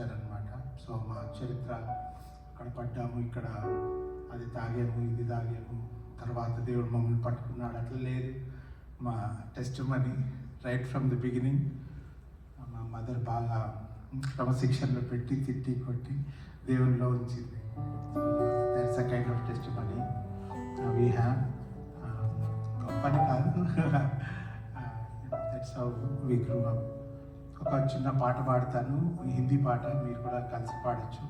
వచ్చారనమాట. సో మా చరిత్ర అక్కడ పడ్డాము, ఇక్కడ అది తాగాము, ఇది తాగాము, తర్వాత దేవుడు మమ్మల్ని పట్టుకున్నాడు, అట్లా లేదు. మా testimony right from the beginning మా మదర్ బాగా క్రమశిక్షణలో పెట్టి తిట్టి కొట్టి దేవునిలో ఉంచింది. That's a kind of testimony we have. గొప్పని కాదు, that's how we grew up. ఒక చిన్న పాట పాడతాను, హిందీ పాట, మీరు కూడా కలిసి పాడచ్చు.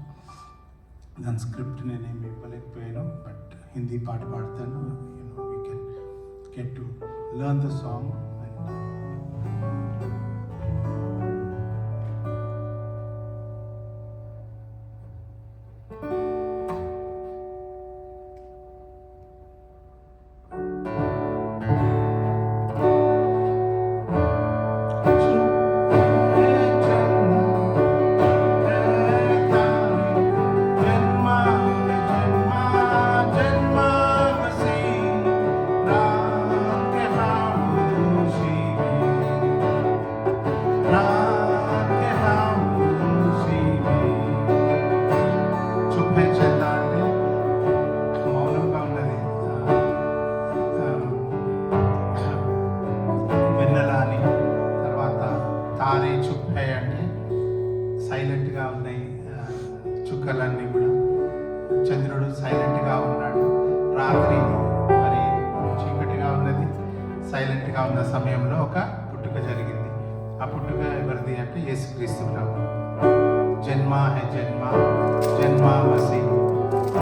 దాని స్క్రిప్ట్ నేనేమి ఇవ్వలేకపోయాను, బట్ హిందీ పాట పాడతాను. We can get to learn the song. సైలెంట్గా ఉన్నాయి చుక్కలన్నీ కూడా. చంద్రుడు సైలెంట్గా ఉన్నాడు. రాత్రి మరి చీకటిగా ఉన్నది. సైలెంట్గా ఉన్న సమయంలో ఒక పుట్టుక జరిగింది. ఆ పుట్టుక ఎవరిది అంటే యేసుక్రీస్తు ప్రభు. జన్మా హై జన్మా, జన్మా మసీ,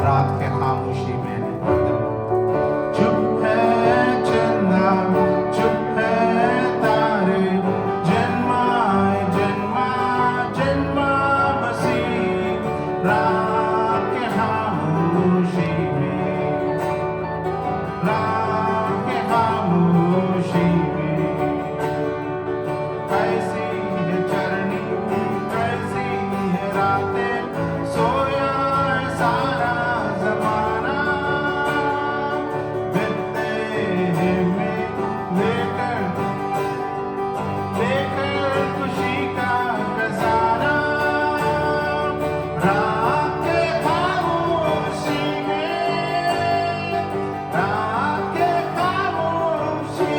రాత్ కే ఖామోషీ మే అని అర్థం. చుప్ హై చందా, చుప్ హై తారే, జన్మా హై జన్మా, జన్మా మసీ, రాత్ కే ఖామోషీ మే, రాత్ కే ఖామోషీ మే. कैसी है चरनी, कैसी है रातें, सोया है सारा ज़माना, बिरते हैं में लेकर खुशी का खजाना, रात के खामोशी में, रात के खामोशी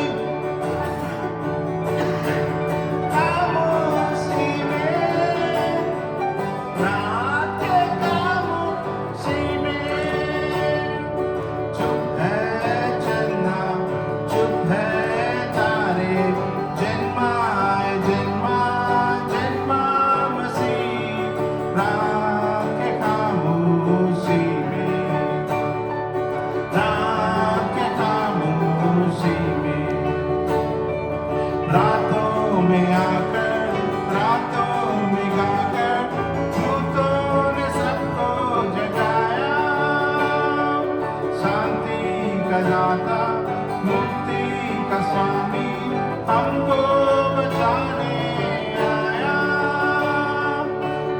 रातों में आकर, रातों में गाकर, भूतों ने सबको जगाया, शांति का दाता, मुक्ति का स्वामी, हमको बचाने आया।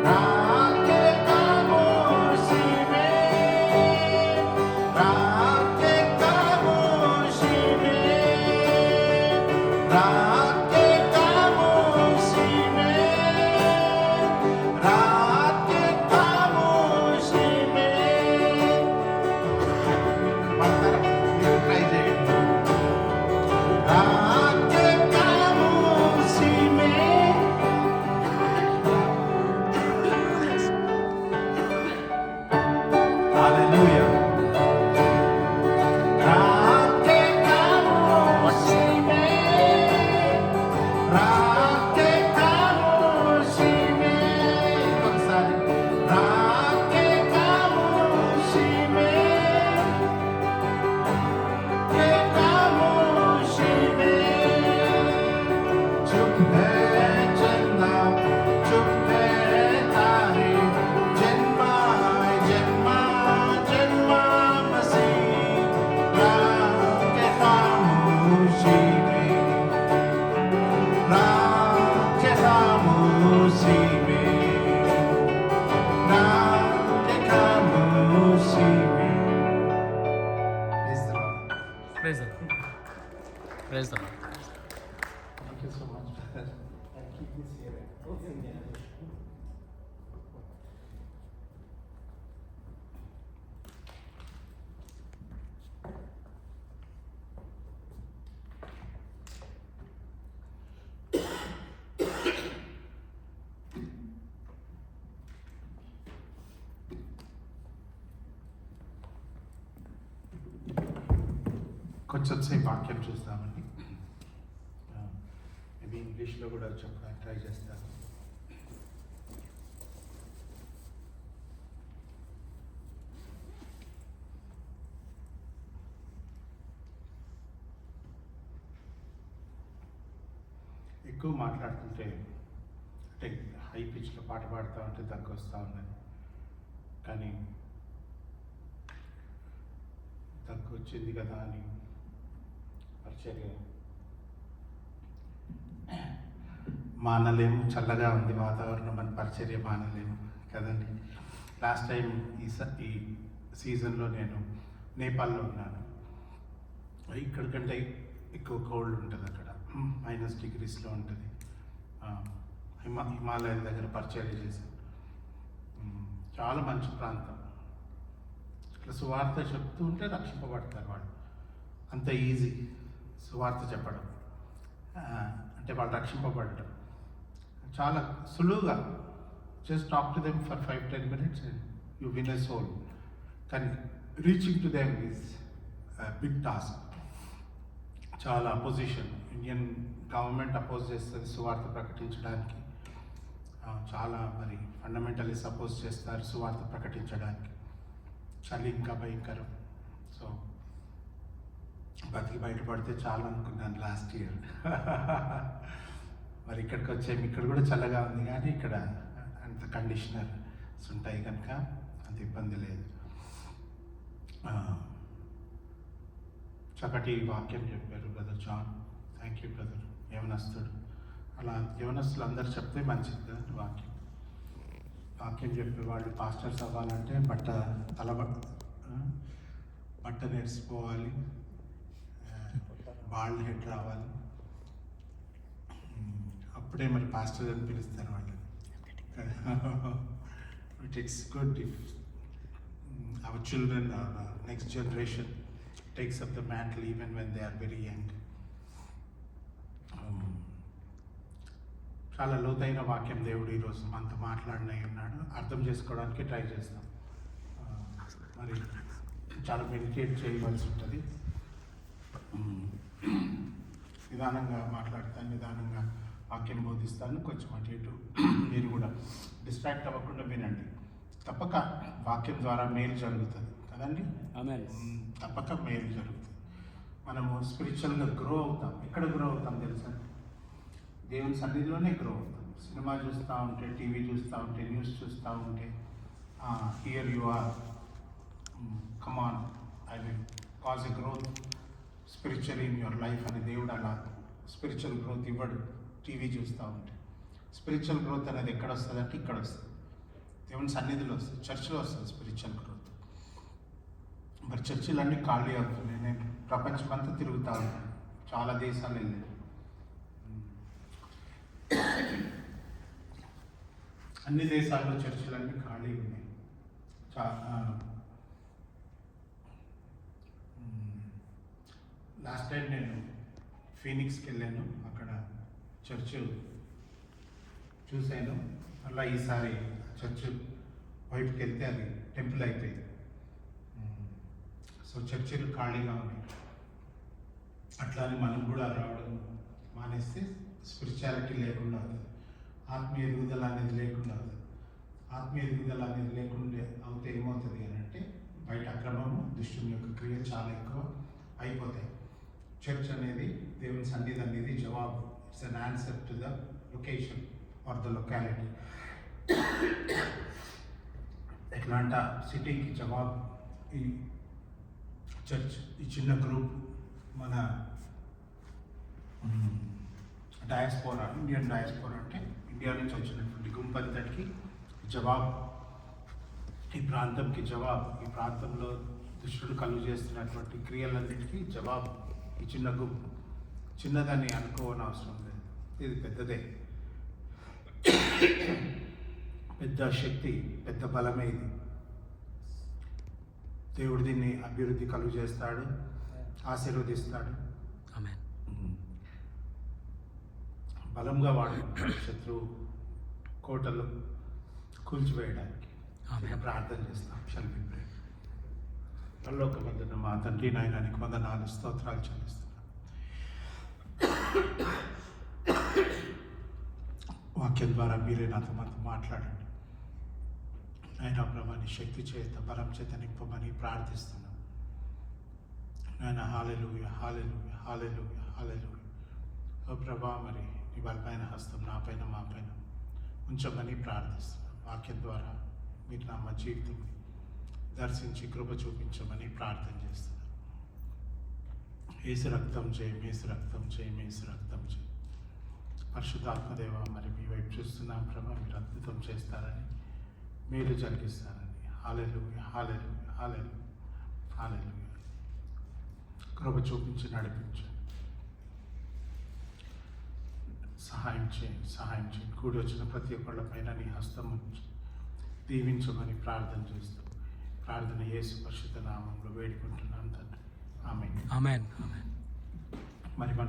रात కొంచెం సేపు వాక్యం చూస్తామండి. మేబీ ఇంగ్లీష్లో కూడా చెప్పడానికి ట్రై చేస్తాను. ఎక్కువ మాట్లాడుతుంటే అంటే హై పిచ్లో పాట పాడుతూ ఉంటే దగ్గు వస్తూ ఉన్నది. కానీ దగ్గు వచ్చింది కదా అని పరిచర్య మానలేము. చల్లగా ఉంది వాతావరణం అని పరిచర్య మానలేము కదండి. లాస్ట్ టైం ఈ సీజన్లో నేను నేపాల్లో ఉన్నాను. ఇక్కడికంటే ఎక్కువ కోల్డ్ ఉంటుంది అక్కడ, -డిగ్రీస్లో ఉంటుంది. హిమాలయాల దగ్గర పరిచర్య చేశాను. చాలా మంచి ప్రాంతం. ఇట్లా సువార్త చెప్తూ ఉంటే రక్షింపబడతారు వాళ్ళు. అంత ఈజీ సువార్త చెప్పడం, అంటే వాళ్ళు రక్షింపబడటం చాలా సులువుగా. Just talk to them for 5-10 minutes and you win a soul. కానీ reaching to them is big task. చాలా అపోజిషన్, ఇండియన్ గవర్నమెంట్ అపోజ్ చేస్తుంది సువార్త ప్రకటించడానికి. చాలా మరి ఫండమెంటలిస్ట్ అపోజ్ చేస్తారు సువార్త ప్రకటించడానికి. చలి ఇంకా భయంకరం. సో బతికి బయటపడితే చాలా అనుకున్నాను లాస్ట్ ఇయర్. మరి ఇక్కడికి వచ్చాము. ఇక్కడ కూడా చల్లగా ఉంది, కానీ ఇక్కడ అంత కండిషనర్స్ ఉంటాయి కనుక అంత ఇబ్బంది లేదు. చక్కటి వాక్యం చెప్పారు brother John. Thank you brother. యవనస్తుడు అలా యవనస్తులు అందరూ చెప్తే మంచిది కదా వాక్యం. వాక్యం చెప్పేవాళ్ళు పాస్టర్స్ అవ్వాలంటే బట్ట నేర్చుకోవాలి, బాల్డ్ హెడ్ రావాలి. అప్పుడే మరి పాస్టర్ అని పిలుస్తారు వాళ్ళని. It's good if our children next generation takes up the mantle even when they are very young. చాలా లోతైన వాక్యం దేవుడు ఈరోజు మనతో మాట్లాడినై ఉన్నాడు. అర్థం చేసుకోవడానికి ట్రై చేస్తాం. మరి చాలా మెడిటేట్ చేయవలసి ఉంటుంది. నిదానంగా మాట్లాడతాను, నిదానంగా వాక్యం బోధిస్తాను. కొంచెం అటు ఇటు మీరు కూడా డిస్ట్రాక్ట్ అవ్వకుండా వినండి. తప్పక వాక్యం ద్వారా మేలు జరుగుతుంది కదండి. తప్పక మేలు జరుగుతుంది. మనము స్పిరిచువల్గా గ్రో అవుతాం. ఎక్కడ గ్రో అవుతాం తెలుసా? దేవుని సన్నిధిలోనే గ్రో అవుతాం. సినిమా చూస్తూ ఉంటే, టీవీ చూస్తూ ఉంటే, న్యూస్ చూస్తూ ఉంటే, here you are, come on, I will cause a growth spiritual in your life అని దేవుడు అలా స్పిరిచువల్ గ్రోత్ ఇవ్వడు టీవీ చూస్తూ ఉంటే. స్పిరిచువల్ గ్రోత్ అనేది ఎక్కడ వస్తుంది అంటే ఇక్కడ వస్తుంది, దేవుని సన్నిధిలో వస్తుంది, చర్చిలో వస్తుంది స్పిరిచువల్ గ్రోత్. మరి చర్చిలన్నీ ఖాళీ అవుతున్నాయి. నేను ప్రపంచమంతా తిరుగుతూ ఉన్నాను, చాలా దేశాలు వెళ్ళాను. అన్ని దేశాల్లో చర్చిలన్నీ ఖాళీ ఉన్నాయి. లాస్ట్ టైం నేను ఫీనిక్స్కి వెళ్ళాను, అక్కడ చర్చ్ చూశాను. అలా ఈసారి చర్చ్ వైపుకి వెళ్తే అది టెంపుల్ అయిపోయింది. సో చర్చిలు ఖాళీగా ఉన్నాయి. అట్లానే మనం కూడా రావడం మానేస్తే స్పిరిచువాలిటీ లేకుండా అవుతుంది, ఆత్మీయ ఎదుగుదల అనేది లేకుండా అవుతుంది. ఆత్మీయ ఎదుగుదల అనేది లేకుండా అవుతే ఏమవుతుంది అని అంటే బయట అక్రమము, దుష్టుని యొక్క క్రియలు చాలా ఎక్కువ అయిపోతాయి. చర్చ్ అనేది, దేవుని సన్నిధి అనేది జవాబు. It's an answer to the location or the locality. ఎట్లాంటి సిటీకి జవాబు ఈ చర్చ్. ఈ చిన్న గ్రూప్ మన డయాస్పోరా, ఇండియన్ డయాస్పోరా అంటే ఇండియా నుంచి వచ్చినటువంటి గుంపు అంతటికి జవాబు. ఈ ప్రాంతంకి జవాబు. ఈ ప్రాంతంలో దుష్టుడు కలుగు చేస్తున్నటువంటి క్రియలన్నిటికీ జవాబు ఈ చిన్న గుంపు. చిన్నదని అనుకోవని అవసరం లేదు, ఇది పెద్దదే. పెద్ద శక్తి, పెద్ద బలమే ఇది. దేవుడు దీన్ని అభివృద్ధి కలుగు చేస్తాడు, ఆశీర్వదిస్తాడు. బలంగా వాడుకుంటాడు శత్రువు కోటలు కూల్చివేయడానికి. ప్రార్థన చేస్తాం. షల్ వి ప్రే. పరలోకమందున్న మా తండ్రి నాయన నీకు వందనాలు స్తోత్రాలు చెల్లిస్తున్నాను. వాక్యం ద్వారా మీరే నాతో మాట్లాడండి. నాయన ప్రభా నీ శక్తి చేత బలం చేత నింపమని ప్రార్థిస్తున్నాను. నాయన హల్లెలూయా హల్లెలూయా హల్లెలూయా హల్లెలూయా. ఓ ప్రభా మరి నీ బలమైన హస్తం నాపైన మాపైన ఉంచమని ప్రార్థిస్తున్నాను. వాక్యం ద్వారా మీరు నా మా జీవితం దర్శించి కృప చూపించమని ప్రార్థన చేస్తున్నాను. యేసు రక్తం చేయి, యేసు రక్తం చేయి, యేసు రక్తం చేయి. పరిశుద్ధాత్మదేవ మరి మీ వైపు చూస్తున్నాం ప్రభా, మీరు అద్భుతం చేస్తారని, మీరు జరిగిస్తారని. హల్లెలూయా హల్లెలూయా హల్లెలూయా హల్లెలూయా. కృప చూపించి నడిపించండి, సహాయం చేయండి, సహాయం చేయండి. కూడి వచ్చిన ప్రతి ఒక్కళ్ళ పైన నీ హస్తం ఉంచి దీవించమని ప్రార్థన చేస్తూ ప్రార్థన యేసు పరిశుద్ధ నామంలో వేడుకుంటున్నాను తండ్రి. ఆమేన్. ఆమేన్. మరి మన